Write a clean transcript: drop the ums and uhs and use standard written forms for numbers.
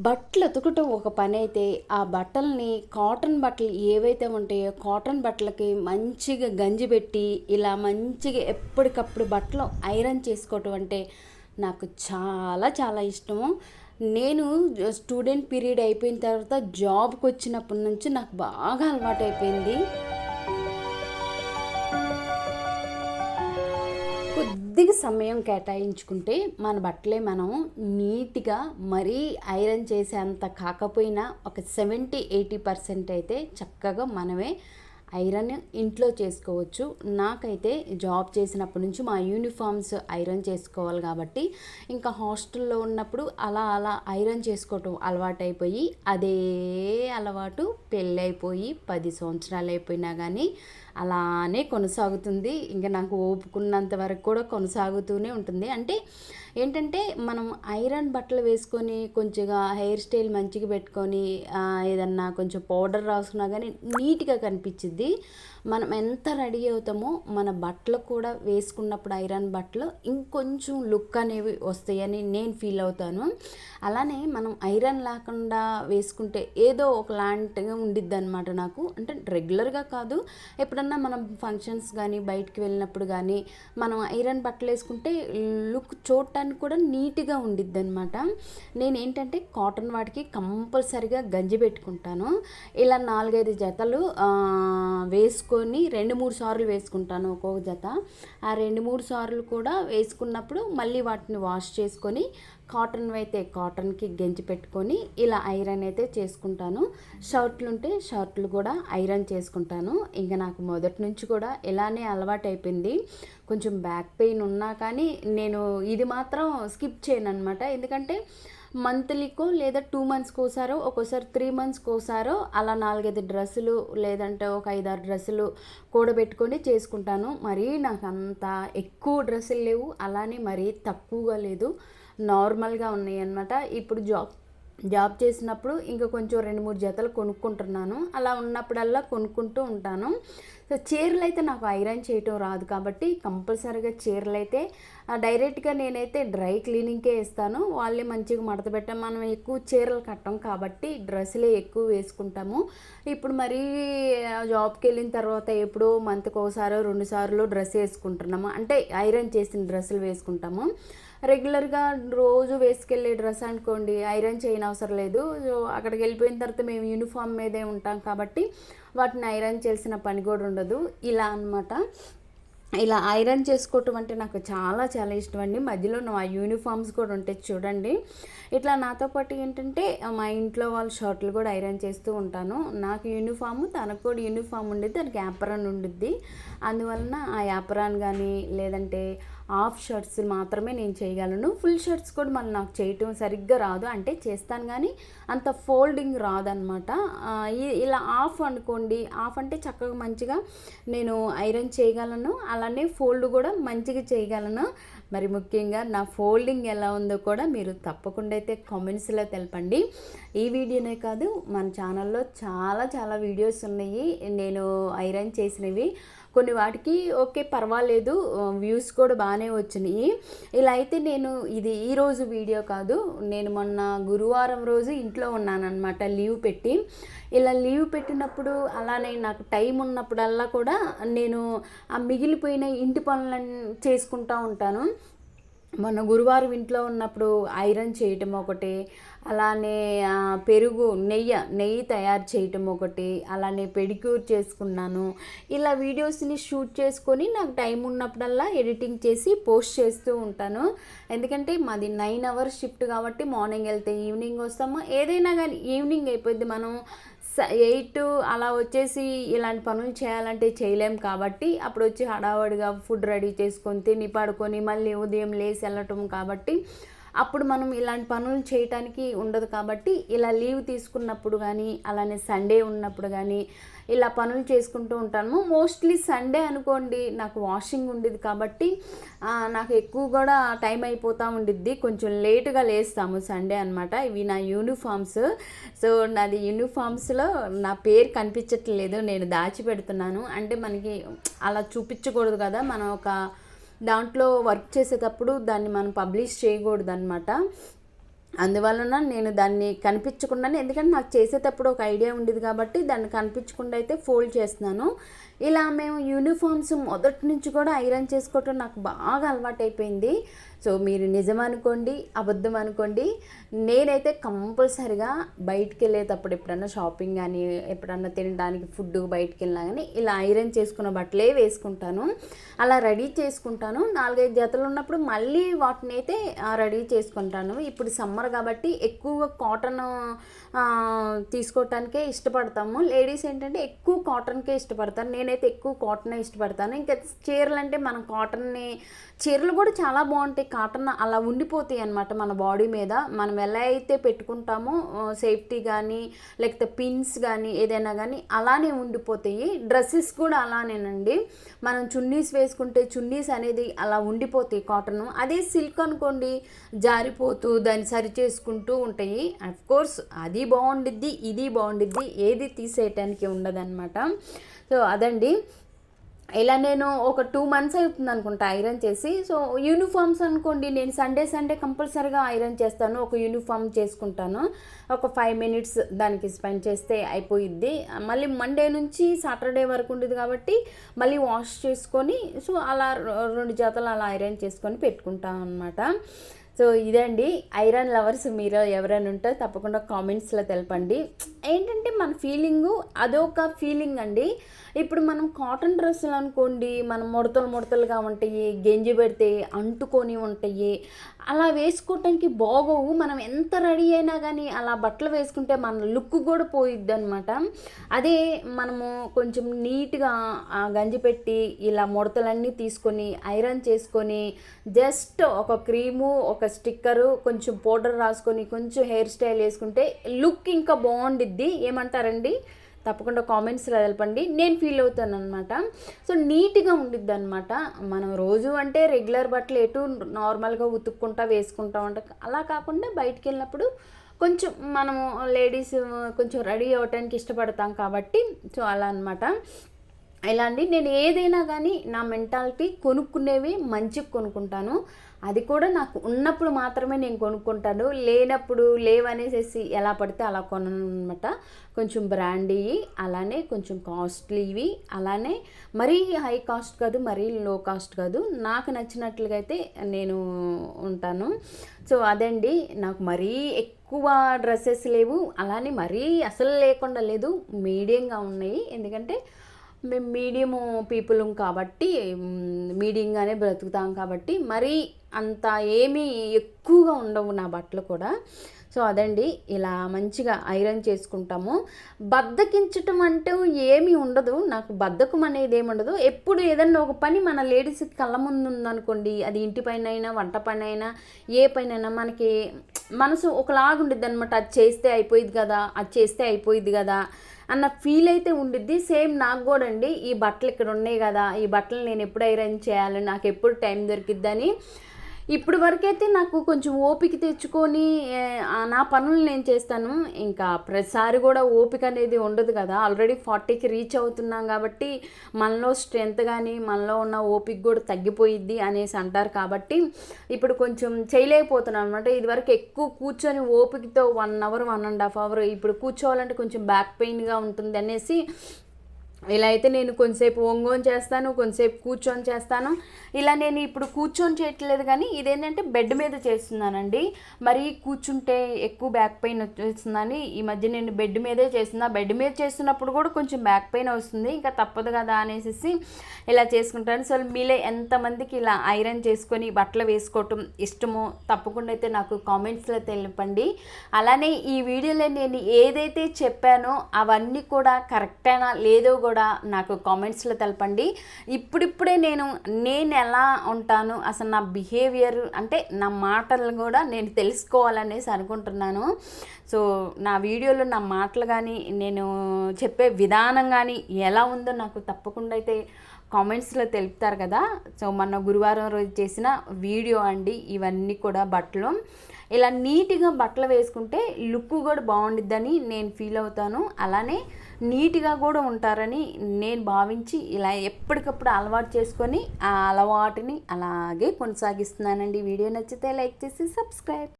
బట్టలు ఉతకటం ఒక పని అయితే, ఆ బట్టల్ని కాటన్ బట్టలు ఏవైతే ఉంటాయో కాటన్ బట్టలకి మంచిగా గంజి పెట్టి ఇలా మంచిగా ఎప్పటికప్పుడు బట్టలు ఐరన్ చేసుకోవటం అంటే నాకు చాలా చాలా ఇష్టము. నేను స్టూడెంట్ పీరియడ్ అయిపోయిన తర్వాత జాబ్కి వచ్చినప్పటి నుంచి నాకు బాగా అలవాటు అయిపోయింది. కొద్దిగా సమయం కేటాయించుకుంటే మన బట్టలే మనం నీట్గా మరీ ఐరన్ చేసేంత కాకపోయినా ఒక 70-80% అయితే చక్కగా మనమే ఐరన్ ఇంట్లో చేసుకోవచ్చు. నాకైతే జాబ్ చేసినప్పటి నుంచి మా యూనిఫామ్స్ ఐరన్ చేసుకోవాలి కాబట్టి ఇంకా హాస్టల్లో ఉన్నప్పుడు అలా అలా ఐరన్ చేసుకోవటం అలవాటైపోయి అదే అలవాటు పెళ్ళైపోయి 10 సంవత్సరాలు అయిపోయినా కానీ అలానే కొనసాగుతుంది. ఇంకా నాకు ఓపుకున్నంత వరకు కూడా కొనసాగుతూనే ఉంటుంది. అంటే ఏంటంటే మనం ఐరన్ బట్టలు వేసుకొని కొంచెంగా హెయిర్ స్టైల్ మంచిగా పెట్టుకొని ఏదన్నా కొంచెం పౌడర్ రాసుకున్నా కానీ నీట్గా కనిపించిద్ది. మనం ఎంత రెడీ అవుతామో మన బట్టలు కూడా వేసుకున్నప్పుడు ఐరన్ బట్టలు ఇంకొంచెం లుక్ అనేవి వస్తాయని నేను ఫీల్ అవుతాను. అలానే మనం ఐరన్ లేకుండా వేసుకుంటే ఏదో ఒకలాంటిగా ఉండిద్ది అనమాట నాకు. అంటే రెగ్యులర్గా కాదు, ఎప్పుడన్నా మనం ఫంక్షన్స్ కానీ బయటికి వెళ్ళినప్పుడు కానీ మనం ఐరన్ బట్టలు వేసుకుంటే లుక్ చూడటానికి కూడా నీట్గా ఉండిద్ది అనమాట. నేనేంటంటే కాటన్ వాటికి కంపల్సరిగా గంజి పెట్టుకుంటాను. ఇలా 4-5 జతలు వేసుకొని 2-3 సార్లు వేసుకుంటాను ఒక్కొక్క జత. ఆ 2-3 సార్లు కూడా వేసుకున్నప్పుడు మళ్ళీ వాటిని వాష్ చేసుకొని కాటన్ అయితే కాటన్కి గెంజి పెట్టుకొని ఇలా ఐరన్ అయితే చేసుకుంటాను. షర్ట్లు ఉంటే షర్ట్లు కూడా ఐరన్ చేసుకుంటాను. ఇంకా నాకు మొదటి నుంచి కూడా ఇలానే అలవాటు అయిపోయింది. కొంచెం బ్యాక్ పెయిన్ ఉన్నా కానీ నేను ఇది మాత్రం స్కిప్ చేయను అనమాట. ఎందుకంటే మంత్లీకో లేదా 2 మంత్స్కి ఒకసారో ఒక్కోసారి 3 మంత్స్కి ఒకసారో అలా 4-5 డ్రెస్సులు లేదంటే ఒక 5-6 డ్రెస్సులు కూడబెట్టుకొని చేసుకుంటాను. మరీ నాకు అంత ఎక్కువ డ్రెస్సులు లేవు, అలానే మరీ తక్కువగా లేదు, నార్మల్గా ఉన్నాయి అన్నమాట. ఇప్పుడు జాబ్ చేసినప్పుడు ఇంకా కొంచెం 2-3 జతలు కొనుక్కుంటున్నాను. అలా ఉన్నప్పుడల్లా కొనుక్కుంటూ ఉంటాను. సో చీరలు అయితే నాకు ఐరన్ చేయటం రాదు కాబట్టి కంపల్సరీగా చీరలు అయితే డైరెక్ట్గా నేనైతే డ్రై క్లీనింగ్కే ఇస్తాను. వాళ్ళే మంచిగా మడత పెట్టాం. మనం ఎక్కువ చీరలు కట్టం కాబట్టి డ్రెస్సులే ఎక్కువ వేసుకుంటాము. ఇప్పుడు మరీ జాబ్కి వెళ్ళిన తర్వాత ఎప్పుడో మంత్కి ఒకసారో 2 సార్లు డ్రెస్ వేసుకుంటున్నాము. అంటే ఐరన్ చేసిన డ్రెస్సులు వేసుకుంటాము. రెగ్యులర్గా రోజు వేసుకెళ్ళే డ్రెస్ అనుకోండి ఐరన్ చేయనవసరం లేదు. సో అక్కడికి వెళ్ళిపోయిన తర్వాత మేము యూనిఫామ్ మీదే ఉంటాం కాబట్టి వాటిని ఐరన్ చేయాల్సిన పని కూడా ఉండదు. ఇలా అనమాట. ఇలా ఐరన్ చేసుకోవటం అంటే నాకు చాలా చాలా ఇష్టం అండి. మధ్యలో నా యూనిఫామ్స్ కూడా ఉంటాయి చూడండి. ఇట్లా నాతో పాటు ఏంటంటే మా ఇంట్లో వాళ్ళ షర్ట్లు కూడా ఐరన్ చేస్తూ ఉంటాను. నాకు యూనిఫామ్, తనకు కూడా యూనిఫామ్ ఉండేది, దానికి యాప్రాన్ ఉండిద్ది. అందువలన ఆ యాప్రాన్ కానీ లేదంటే హాఫ్ షర్ట్స్ మాత్రమే నేను చేయగలను. ఫుల్ షర్ట్స్ కూడా మళ్ళీ నాకు చేయటం సరిగ్గా రాదు. అంటే చేస్తాను కానీ అంత ఫోల్డింగ్ రాదనమాట. ఇలా ఆఫ్ అనుకోండి, ఆఫ్ అంటే చక్కగా మంచిగా నేను ఐరన్ చేయగలను, అలానే ఫోల్డ్ కూడా మంచిగా చేయగలను. మరి ముఖ్యంగా నా ఫోల్డింగ్ ఎలా ఉందో కూడా మీరు తప్పకుండా అయితే కామెంట్స్లో తెలపండి. ఈ వీడియోనే కాదు, మన ఛానల్లో చాలా చాలా వీడియోస్ ఉన్నాయి నేను ఐరన్ చేసినవి. కొన్ని వాటికి ఓకే పర్వాలేదు, వ్యూస్ కూడా బాగానే వచ్చినాయి. ఇలా అయితే నేను ఇది ఈరోజు వీడియో కాదు, నేను మొన్న గురువారం రోజు ఇంట్లో ఉన్నానన్నమాట లీవ్ పెట్టి. ఇలా లీవ్ పెట్టినప్పుడు అలానే నాకు టైం ఉన్నప్పుడల్లా కూడా నేను ఆ మిగిలిపోయిన ఇంటి పనులను చేసుకుంటూ ఉంటాను. మొన్న గురువారం ఇంట్లో ఉన్నప్పుడు ఐరన్ చేయటం ఒకటి, అలానే పెరుగు నెయ్యి తయారు చేయటం ఒకటి, అలానే పెడిక్యూర్ చేసుకున్నాను. ఇలా వీడియోస్ని షూట్ చేసుకొని నాకు టైం ఉన్నప్పుడల్లా ఎడిటింగ్ చేసి పోస్ట్ చేస్తూ ఉంటాను. ఎందుకంటే మాది 9 hours షిఫ్ట్ కాబట్టి మార్నింగ్ వెళ్తే ఈవినింగ్ వస్తాము. ఏదైనా కానీ ఈవినింగ్ అయిపోద్ది. మనం 8 అలా వచ్చేసి ఇలాంటి పనులు చేయాలంటే చేయలేం కాబట్టి అప్పుడు వచ్చి హడావుడిగా ఫుడ్ రెడీ చేసుకొని తిని పడుకొని మళ్ళీ ఉదయం లేచి వెళ్ళటం కాబట్టి అప్పుడు మనం ఇలాంటి పనులు చేయటానికి ఉండదు. కాబట్టి ఇలా లీవ్ తీసుకున్నప్పుడు కానీ అలానే సండే ఉన్నప్పుడు కానీ ఇలా పనులు చేసుకుంటూ ఉంటాను. మోస్ట్లీ సండే అనుకోండి నాకు వాషింగ్ ఉండేది కాబట్టి నాకు ఎక్కువ కూడా టైం అయిపోతూ ఉండిద్ది. కొంచెం లేటుగా లేస్తాము సండే అనమాట. ఇవి నా యూనిఫామ్స్. సో నాది యూనిఫామ్స్లో నా పేరు కనిపించట్లేదు, నేను దాచిపెడుతున్నాను. అంటే మనకి అలా చూపించకూడదు కదా, మనం ఒక దాంట్లో వర్క్ చేసేటప్పుడు దాన్ని మనం పబ్లిష్ చేయకూడదు అనమాట. అందువలన నేను దాన్ని కనిపించకుండానే, ఎందుకంటే నాకు చేసేటప్పుడు ఒక ఐడియా ఉండేది కాబట్టి దాన్ని కనిపించకుండా అయితే ఫోల్డ్ చేస్తున్నాను. ఇలా మేము యూనిఫామ్స్ మొదటి నుంచి కూడా ఐరన్ చేసుకోవటం నాకు బాగా అలవాటైపోయింది. సో మీరు నిజం అనుకోండి, అబద్ధం అనుకోండి, నేనైతే కంపల్సరిగా బయటికి వెళ్ళేటప్పుడు ఎప్పుడన్నా షాపింగ్ కానీ, ఎప్పుడన్నా తినడానికి ఫుడ్ బయటికి వెళ్ళినా కానీ ఇలా ఐరన్ చేసుకున్న బట్టలే వేసుకుంటాను. అలా రెడీ చేసుకుంటాను. 4-5 జతలు ఉన్నప్పుడు మళ్ళీ వాటిని అయితే రెడీ చేసుకుంటాను. ఇప్పుడు సమ్మర్ కాబట్టి ఎక్కువ కాటన్ తీసుకోవటానికే ఇష్టపడతాము. లేడీస్ ఏంటంటే ఎక్కువ కాటన్కే ఇష్టపడతారు. నేనైతే ఎక్కువ కాటనే ఇష్టపడతాను. ఇంకా చీరలు అంటే మనం కాటన్ని, చీరలు కూడా చాలా బాగుంటాయి. కాటన్ అలా ఉండిపోతాయి అన్నమాట మన బాడీ మీద. మనం ఎలా అయితే పెట్టుకుంటామో సేఫ్టీ కానీ, లేకపోతే పిన్స్ కానీ, ఏదైనా కానీ అలానే ఉండిపోతాయి. డ్రెస్సెస్ కూడా అలానేనండి. మనం చున్నీస్ వేసుకుంటే చున్నీస్ అనేది అలా ఉండిపోతాయి కాటన్. అదే సిల్క్ అనుకోండి జారిపోతూ దాన్ని సరి చేసుకుంటూ ఉంటాయి. అఫ్కోర్స్ అది బాగుండిద్ది, ఇది బాగుండిద్ది, ఏది తీసేయటానికి ఉండదన్నమాట. సో అదండి. ఇలా నేను ఒక 2 months అవుతుంది అనుకుంటా ఐరన్ చేసి. సో యూనిఫామ్స్ అనుకోండి, నేను సండే కంపల్సరీగా ఐరన్ చేస్తాను. ఒక యూనిఫామ్ చేసుకుంటాను. ఒక 5 minutes దానికి స్పెండ్ చేస్తే అయిపోయిద్ది. మళ్ళీ మండే నుంచి సాటర్డే వరకు ఉండేది కాబట్టి మళ్ళీ వాష్ చేసుకొని, సో అలా 2 జతలు అలా ఐరన్ చేసుకొని పెట్టుకుంటాను అనమాట. సో ఇదండి. ఐరన్ లవర్స్ మీరు ఎవరైనా ఉంటే తప్పకుండా కామెంట్స్లో తెలపండి. ఏంటంటే మన ఫీలింగు అదొక ఫీలింగ్ అండి. ఇప్పుడు మనం కాటన్ డ్రెస్సులు అనుకోండి, మనం ముడతలుగా ఉంటాయి, గెంజి పెడితే అంటుకొని ఉంటాయి, అలా వేసుకోవటానికి బాగోవు. మనం ఎంత రెడీ అయినా కానీ అలా బట్టలు వేసుకుంటే మన లుక్ కూడా పోయిద్ది అనమాట. అదే మనము కొంచెం నీట్గా గంజి పెట్టి ఇలా ముడతలన్నీ తీసుకొని ఐరన్ చేసుకొని, జస్ట్ ఒక క్రీము, ఒక స్టిక్కరు, కొంచెం పౌడర్ రాసుకొని, కొంచెం హెయిర్ స్టైల్ వేసుకుంటే లుక్ ఇంకా బాగుండిద్ది. ఏమంటారండి? తప్పకుండా కామెంట్స్లో తెలపండి. నేను ఫీల్ అవుతాను అనమాట. సో నీట్గా ఉండిద్ది అనమాట. మనం రోజు అంటే రెగ్యులర్ బట్టలు ఎటు నార్మల్గా ఉతుక్కుంటా వేసుకుంటా ఉంటాం. అలా కాకుండా బయటికి వెళ్ళినప్పుడు కొంచెం మనము లేడీస్ కొంచెం రెడీ అవ్వటానికి ఇష్టపడతాం కాబట్టి, సో అలా అనమాట. ఇలా అండి. నేను ఏదైనా కానీ నా మెంటాలిటీ కొనుక్కునేవి మంచిగా కొనుక్కుంటాను. అది కూడా నాకు ఉన్నప్పుడు మాత్రమే నేను కొనుక్కుంటాను. లేనప్పుడు లేవనేసేసి ఎలా పడితే అలా కొనను అనమాట. కొంచెం బ్రాండీవి, అలానే కొంచెం కాస్ట్లీవి, అలానే మరీ హై కాస్ట్ కాదు, మరీ లో కాస్ట్ కాదు. నాకు నచ్చినట్లుగా అయితే నేను ఉంటాను. సో అదండి. నాకు మరీ ఎక్కువ డ్రెస్సెస్ లేవు, అలానే మరీ అసలు లేకుండా లేదు, మీడియంగా ఉన్నాయి. ఎందుకంటే మేము మీడియము పీపుల్ కాబట్టి, మీడియంగానే బ్రతుకుతాం కాబట్టి మరీ అంత ఏమీ ఎక్కువగా ఉండవు నా బట్టలు కూడా. సో అదండి. ఇలా మంచిగా ఐరన్ చేసుకుంటాము. బద్ధకించటం అంటూ ఏమీ ఉండదు. నాకు బద్ధకం అనేది ఏమి ఉండదు. ఎప్పుడు ఏదన్నా ఒక పని మన లేడీస్కి కళ్ళ ముందు ఉందనుకోండి, అది ఇంటి పైన అయినా, వంట పని అయినా, ఏ పైన మనకి మనసు ఒకలాగుండిద్ది అనమాట. అది చేస్తే అయిపోయిద్ది కదా, అది చేస్తే అయిపోయిద్ది కదా అన్న ఫీల్ అయితే ఉండిద్ది. సేమ్ నాకు కూడా అండి. ఈ బట్టలు ఇక్కడ ఉన్నాయి కదా, ఈ బట్టలు నేను ఎప్పుడు ఐరన్ చేయాలి, నాకు ఎప్పుడు టైం దొరికిద్దని ఇప్పుడు వరకైతే నాకు కొంచెం ఓపిక తెచ్చుకొని నా పనులు నేను చేస్తాను. ఇంకా ప్రతిసారి కూడా ఓపిక అనేది ఉండదు కదా. ఆల్రెడీ 40కి రీచ్ అవుతున్నాం కాబట్టి మనలో స్ట్రెంత్ కానీ, మనలో ఉన్న ఓపిక కూడా తగ్గిపోయిద్ది అనేసి అంటారు. కాబట్టి ఇప్పుడు కొంచెం చేయలేకపోతున్నాను అనమాట. ఇదివరకు ఎక్కువ కూర్చొని ఓపికతో 1 hour 1.5 hour ఇప్పుడు కూర్చోవాలంటే కొంచెం బ్యాక్ పెయిన్గా ఉంటుంది అనేసి ఇలా అయితే నేను కొంతసేపు ఒంగోని చేస్తాను, కొంతసేపు కూర్చొని చేస్తాను. ఇలా నేను ఇప్పుడు కూర్చొని చేయట్లేదు కానీ ఇదేంటంటే బెడ్ మీద చేస్తున్నానండి. మరి కూర్చుంటే ఎక్కువ బ్యాక్ పెయిన్ వచ్చేస్తుందని ఈ మధ్య నేను బెడ్ మీదే చేస్తున్నా. బెడ్ మీద చేస్తున్నప్పుడు కూడా కొంచెం బ్యాక్ పెయిన్ వస్తుంది, ఇంకా తప్పదు కదా అనేసి ఇలా చేసుకుంటాను. సో మీలో ఎంతమందికి ఇలా ఐరన్ చేసుకొని బట్టలు వేసుకోవటం ఇష్టమో తప్పకుండా అయితే నాకు కామెంట్స్లో తెలపండి. అలానే ఈ వీడియోలో నేను ఏదైతే చెప్పానో అవన్నీ కూడా కరెక్టేనా లేదో కూడా నాకు కామెంట్స్లో తెలపండి. ఇప్పుడిప్పుడే నేను ఎలా ఉంటాను, అసలు నా బిహేవియర్ అంటే నా మాటలు కూడా నేను తెలుసుకోవాలనేసి అనుకుంటున్నాను. సో నా వీడియోలో నా మాటలు కానీ, నేను చెప్పే విధానం కానీ ఎలా ఉందో నాకు తప్పకుండా అయితే కామెంట్స్లో తెలుపుతారు కదా. సో మొన్న గురువారం రోజు చేసిన వీడియో అండి ఇవన్నీ కూడా. బట్టలు ఇలా నీట్గా బట్టలు వేసుకుంటే లుక్ కూడా బాగుండిద్దని నేను ఫీల్ అవుతాను. అలానే నీట్గా కూడా ఉంటారని నేను భావించి ఇలా ఎప్పటికప్పుడు అలవాటు చేసుకొని ఆ అలవాటుని అలాగే కొనసాగిస్తున్నానండి. వీడియో నచ్చితే లైక్ చేసి సబ్స్క్రైబ్.